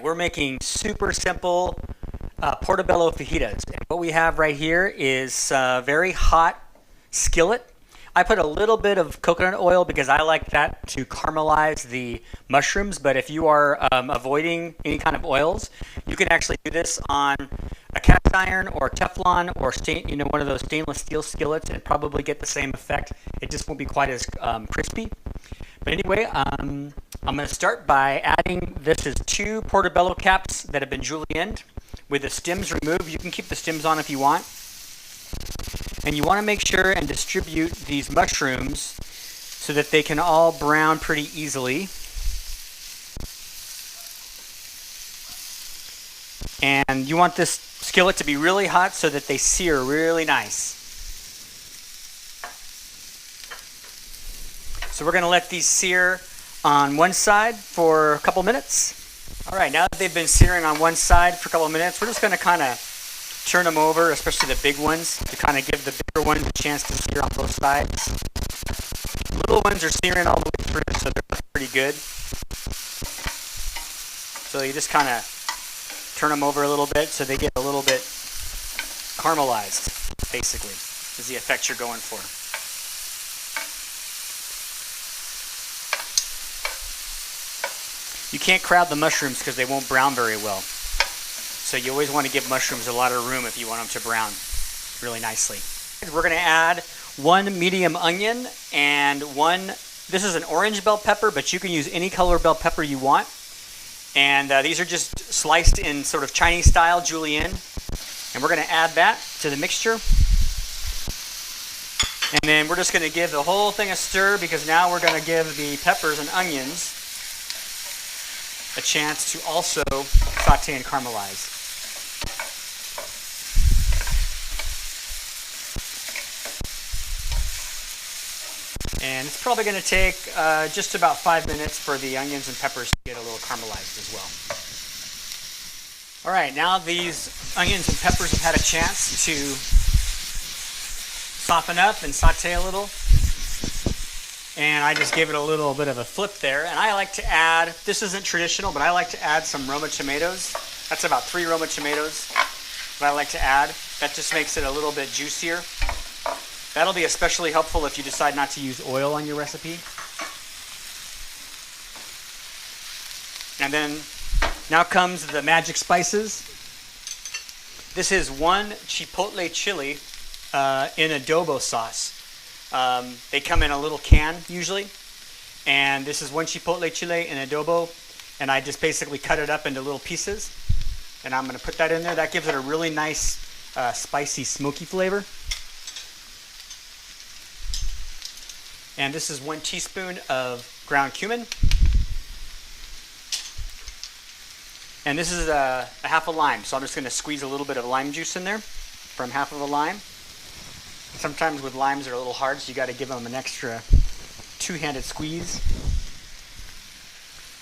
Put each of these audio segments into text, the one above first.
we're making super simple Portobello fajitas. And what we have right here is a very hot skillet. I put a little bit of coconut oil because I like that to caramelize the mushrooms, but if you are avoiding any kind of oils, you can actually do this on a cast iron or Teflon or one of those stainless steel skillets and probably get the same effect. It just won't be quite as crispy. But anyway, I'm going to start by adding, this is 2 Portobello caps that have been julienned with the stems removed. You can keep the stems on if you want. And you want to make sure and distribute these mushrooms so that they can all brown pretty easily. And you want this skillet to be really hot so that they sear really nice. So we're going to let these sear on one side for a couple minutes. All right, now that they've been searing on one side for a couple minutes, we're just going to kind of turn them over, especially the big ones, to kind of give the bigger ones a chance to sear on both sides. The little ones are searing all the way through, so they're pretty good. So you just kind of turn them over a little bit so they get a little bit caramelized, basically, is the effect you're going for. You can't crowd the mushrooms because they won't brown very well. So you always want to give mushrooms a lot of room if you want them to brown really nicely. We're going to add 1 medium onion and this is an orange bell pepper, but you can use any color bell pepper you want. And these are just sliced in sort of Chinese style julienne. And we're going to add that to the mixture. And then we're just going to give the whole thing a stir because now we're going to give the peppers and onions a chance to also saute and caramelize. And it's probably going to take just about 5 minutes for the onions and peppers to get a little caramelized as well. All right, now these onions and peppers have had a chance to soften up and saute a little. And I just gave it a little bit of a flip there. And I like to add, this isn't traditional, but I like to add some Roma tomatoes. That's about 3 Roma tomatoes that I like to add. That just makes it a little bit juicier. That'll be especially helpful if you decide not to use oil on your recipe. And then now comes the magic spices. This is 1 Chipotle chili in adobo sauce. They come in a little can usually. And this is 1 Chipotle chili in adobo. And I just basically cut it up into little pieces. And I'm going to put that in there. That gives it a really nice spicy, smoky flavor. And this is 1 teaspoon of ground cumin. And this is a half a lime. So I'm just going to squeeze a little bit of lime juice in there from half of a lime. Sometimes with limes they're a little hard, so you got to give them an extra 2-handed squeeze.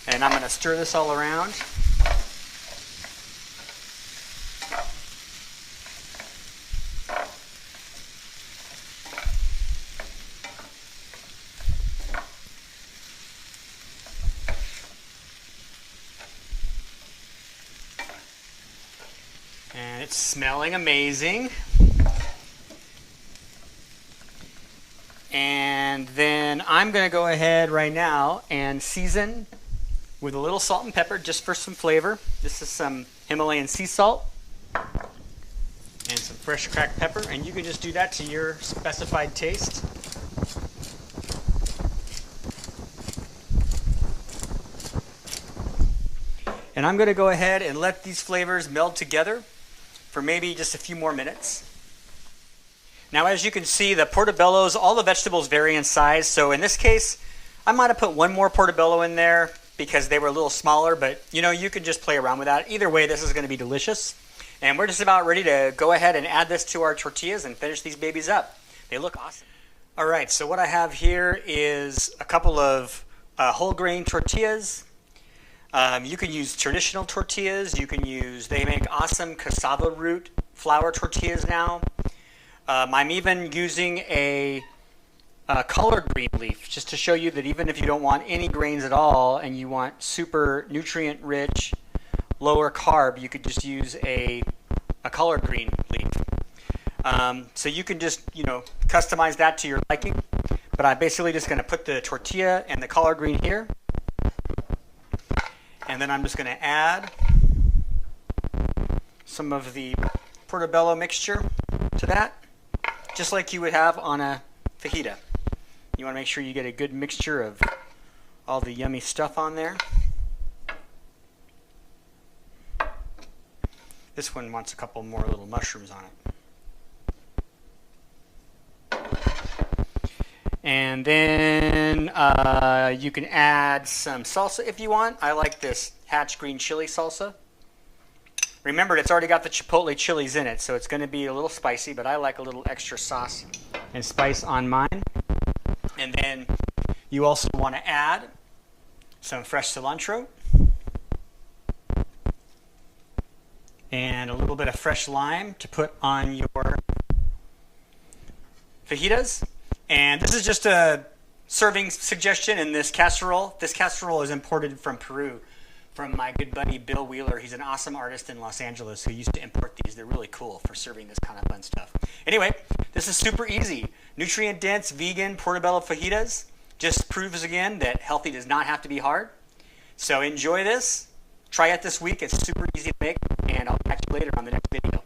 And I'm going to stir this all around. And it's smelling amazing. And then I'm going to go ahead right now and season with a little salt and pepper just for some flavor. This is some Himalayan sea salt and some fresh cracked pepper. And you can just do that to your specified taste. And I'm going to go ahead and let these flavors meld together for maybe just a few more minutes. Now, as you can see, the portobellos, all the vegetables vary in size. So in this case, I might have put 1 more portobello in there because they were a little smaller, but you can just play around with that. Either way, this is going to be delicious. And we're just about ready to go ahead and add this to our tortillas and finish these babies up. They look awesome. All right, so what I have here is a couple of whole grain tortillas. You can use traditional tortillas. They make awesome cassava root flour tortillas now. I'm even using a collard green leaf just to show you that even if you don't want any grains at all and you want super nutrient rich, lower carb, you could just use a collard green leaf. So you can just, customize that to your liking. But I'm basically just going to put the tortilla and the collard green here. And then I'm just going to add some of the Portobello mixture to that, just like you would have on a fajita. You want to make sure you get a good mixture of all the yummy stuff on there. This one wants a couple more little mushrooms on it. And then you can add some salsa if you want. I like this Hatch green chili salsa. Remember, it's already got the Chipotle chilies in it, so it's going to be a little spicy, but I like a little extra sauce and spice on mine. And then you also want to add some fresh cilantro and a little bit of fresh lime to put on your fajitas. And this is just a serving suggestion in this casserole. This casserole is imported from Peru from my good buddy Bill Wheeler. He's an awesome artist in Los Angeles who used to import these. They're really cool for serving this kind of fun stuff. Anyway, this is super easy. Nutrient-dense, vegan Portobello fajitas just proves again that healthy does not have to be hard. So enjoy this. Try it this week. It's super easy to make, and I'll catch you later on the next video.